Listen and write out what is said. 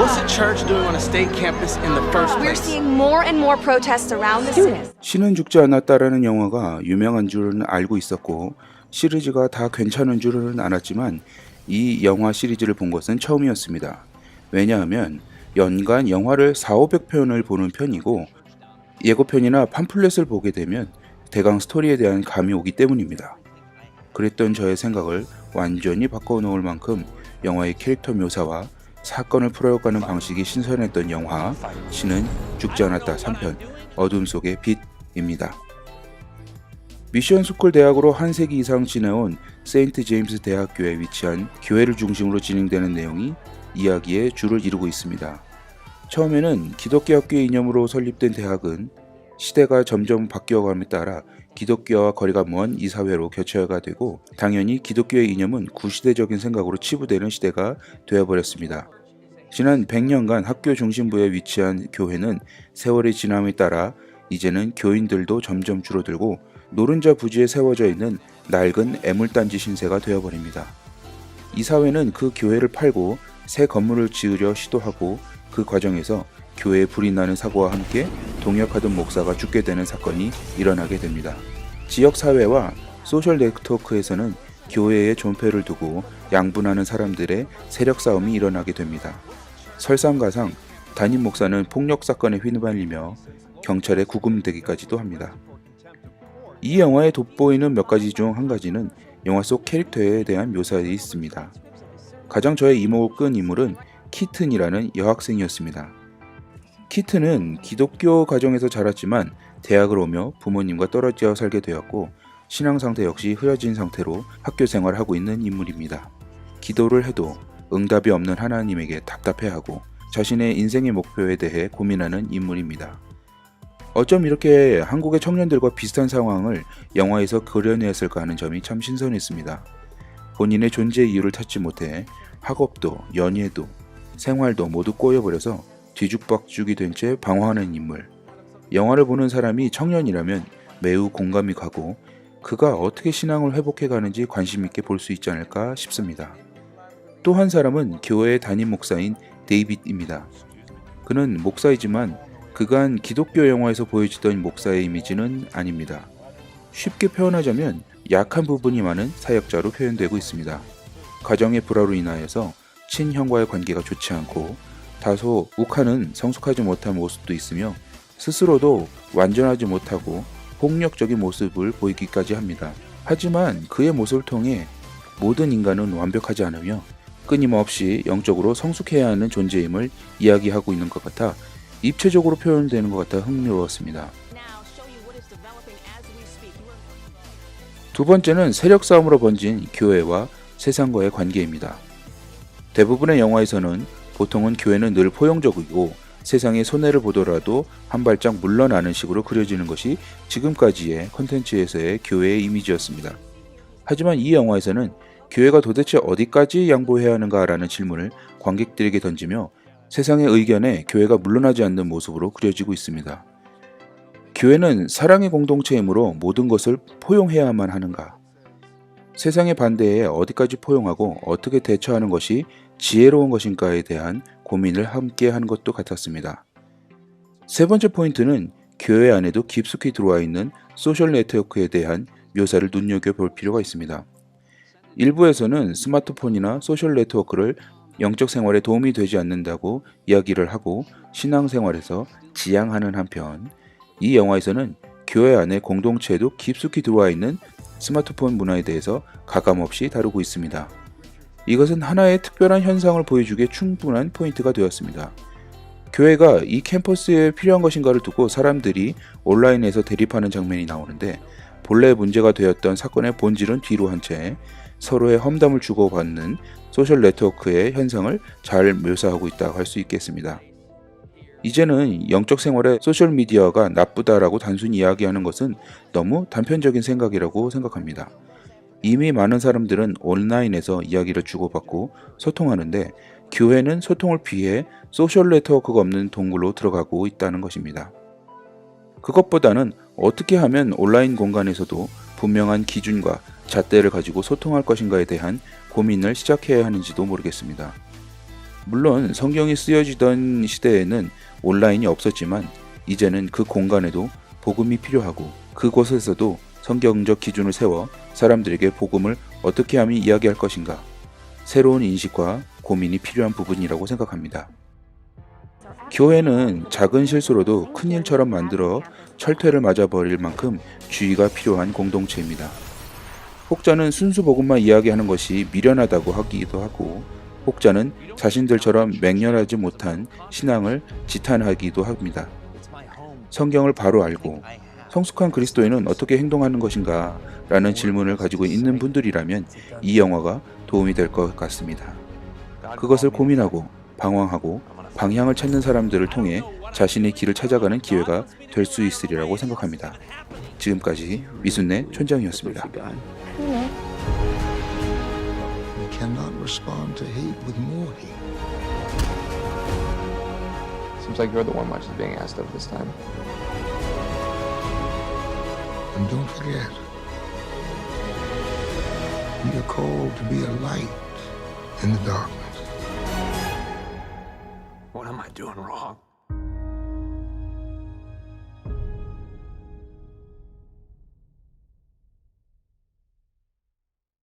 What's the church doing on a state campus in the first We're place? seeing more and more protests around the city. 신은 죽지 않았다라는 영화가 유명한 줄은 알고 있었고 시리즈가 다 괜찮은 줄은 알았지만 이 영화 시리즈를 본 것은 처음이었습니다. 왜냐하면 연간 영화를 4,500편을 보는 편이고 예고편이나 팜플렛을 보게 되면 대강 스토리에 대한 감이 오기 때문입니다. 그랬던 저의 생각을 완전히 바꿔놓을 만큼 영화의 캐릭터 묘사와 사건을 풀어가는 방식이 신선했던 영화 신은 죽지 않았다 3편 어둠 속의 빛입니다. 미션 스쿨 대학으로 한 세기 이상 지내온 세인트 제임스 대학교에 위치한 교회를 중심으로 진행되는 내용이 이야기의 줄을 이루고 있습니다. 처음에는 기독교 학교의 이념으로 설립된 대학은 시대가 점점 바뀌어감에 따라 기독교와 거리가 먼 이 사회로 교체가 되고 당연히 기독교의 이념은 구시대적인 생각으로 치부되는 시대가 되어버렸습니다. 지난 100년간 학교 중심부에 위치한 교회는 세월이 지남에 따라 이제는 교인들도 점점 줄어들고 노른자 부지에 세워져 있는 낡은 애물단지 신세가 되어버립니다. 이 사회는 그 교회를 팔고 새 건물을 지으려 시도하고 그 과정에서 교회에 불이 나는 사고와 함께 동역하던 목사가 죽게 되는 사건이 일어나게 됩니다. 지역 사회와 소셜 네트워크에서는 교회의 존폐를 두고 양분하는 사람들의 세력 싸움이 일어나게 됩니다. 설상가상 담임 목사는 폭력 사건에 휘말리며 경찰에 구금되기까지도 합니다. 이 영화에 돋보이는 몇 가지 중 한 가지는 영화 속 캐릭터에 대한 묘사에 있습니다. 가장 저의 이목을 끈 인물은 키튼이라는 여학생이었습니다. 키튼은 기독교 가정에서 자랐지만 대학을 오며 부모님과 떨어져 살게 되었고 신앙 상태 역시 흐려진 상태로 학교 생활을 하고 있는 인물입니다. 기도를 해도 응답이 없는 하나님에게 답답해하고 자신의 인생의 목표에 대해 고민하는 인물입니다. 어쩜 이렇게 한국의 청년들과 비슷한 상황을 영화에서 그려냈을까 하는 점이 참 신선했습니다. 본인의 존재 이유를 찾지 못해 학업도 연예도 생활도 모두 꼬여버려서 뒤죽박죽이 된 채 방황하는 인물. 영화를 보는 사람이 청년이라면 매우 공감이 가고 그가 어떻게 신앙을 회복해 가는지 관심 있게 볼 수 있지 않을까 싶습니다. 또 한 사람은 교회의 담임 목사인 데이빗입니다. 그는 목사이지만 그간 기독교 영화에서 보여주던 목사의 이미지는 아닙니다. 쉽게 표현하자면 약한 부분이 많은 사역자로 표현되고 있습니다. 가정의 불화로 인하여서 친형과의 관계가 좋지 않고 다소 욱하는 성숙하지 못한 모습도 있으며 스스로도 완전하지 못하고 폭력적인 모습을 보이기까지 합니다. 하지만 그의 모습을 통해 모든 인간은 완벽하지 않으며 끊임없이 영적으로 성숙해야 하는 존재임을 이야기하고 있는 것 같아 입체적으로 표현되는 것 같아 흥미로웠습니다. 두 번째는 세력 싸움으로 번진 교회와 세상과의 관계입니다. 대부분의 영화에서는 보통은 교회는 늘 포용적이고 세상의 손해를 보더라도 한 발짝 물러나는 식으로 그려지는 것이 지금까지의 콘텐츠에서의 교회의 이미지였습니다. 하지만 이 영화에서는 교회가 도대체 어디까지 양보해야 하는가라는 질문을 관객들에게 던지며 세상의 의견에 교회가 물러나지 않는 모습으로 그려지고 있습니다. 교회는 사랑의 공동체이므로 모든 것을 포용해야만 하는가? 세상의 반대에 어디까지 포용하고 어떻게 대처하는 것이 지혜로운 것인가에 대한 고민을 함께 하는 것도 같았습니다. 세 번째 포인트는 교회 안에도 깊숙이 들어와 있는 소셜 네트워크에 대한 묘사를 눈여겨볼 필요가 있습니다. 일부에서는 스마트폰이나 소셜 네트워크를 영적 생활에 도움이 되지 않는다고 이야기를 하고 신앙생활에서 지양하는 한편 이 영화에서는 교회 안의 공동체에도 깊숙이 들어와 있는 스마트폰 문화에 대해서 가감없이 다루고 있습니다. 이것은 하나의 특별한 현상을 보여주기에 충분한 포인트가 되었습니다. 교회가 이 캠퍼스에 필요한 것인가를 두고 사람들이 온라인에서 대립하는 장면이 나오는데 본래 문제가 되었던 사건의 본질은 뒤로 한 채 서로의 험담을 주고받는 소셜 네트워크의 현상을 잘 묘사하고 있다고 할 수 있겠습니다. 이제는 영적 생활에 소셜미디어가 나쁘다라고 단순히 이야기하는 것은 너무 단편적인 생각이라고 생각합니다. 이미 많은 사람들은 온라인에서 이야기를 주고받고 소통하는데 교회는 소통을 피해 소셜 네트워크가 없는 동굴로 들어가고 있다는 것입니다. 그것보다는 어떻게 하면 온라인 공간에서도 분명한 기준과 잣대를 가지고 소통할 것인가에 대한 고민을 시작해야 하는지도 모르겠습니다. 물론 성경이 쓰여지던 시대에는 온라인이 없었지만 이제는 그 공간에도 복음이 필요하고 그곳에서도 성경적 기준을 세워 사람들에게 복음을 어떻게 하면 이야기할 것인가 새로운 인식과 고민이 필요한 부분이라고 생각합니다. 교회는 작은 실수로도 큰 일처럼 만들어 철퇴를 맞아버릴 만큼 주의가 필요한 공동체입니다. 혹자는 순수 복음만 이야기하는 것이 미련하다고 하기도 하고 혹자는 자신들처럼 맹렬하지 못한 신앙을 지탄하기도 합니다. 성경을 바로 알고 성숙한 그리스도인은 어떻게 행동하는 것인가 라는 질문을 가지고 있는 분들이라면 이 영화가 도움이 될 것 같습니다. 그것을 고민하고 방황하고 방향을 찾는 사람들을 통해 자신의 길을 찾아가는 기회가 될 수 있으리라고 생각합니다. 지금까지 미순내 촌장이었습니다. We cannot respond to hate with more hate. Seems like you're the one much is being asked of this time. And don't forget, we are called to be a light in the darkness. What am I doing wrong?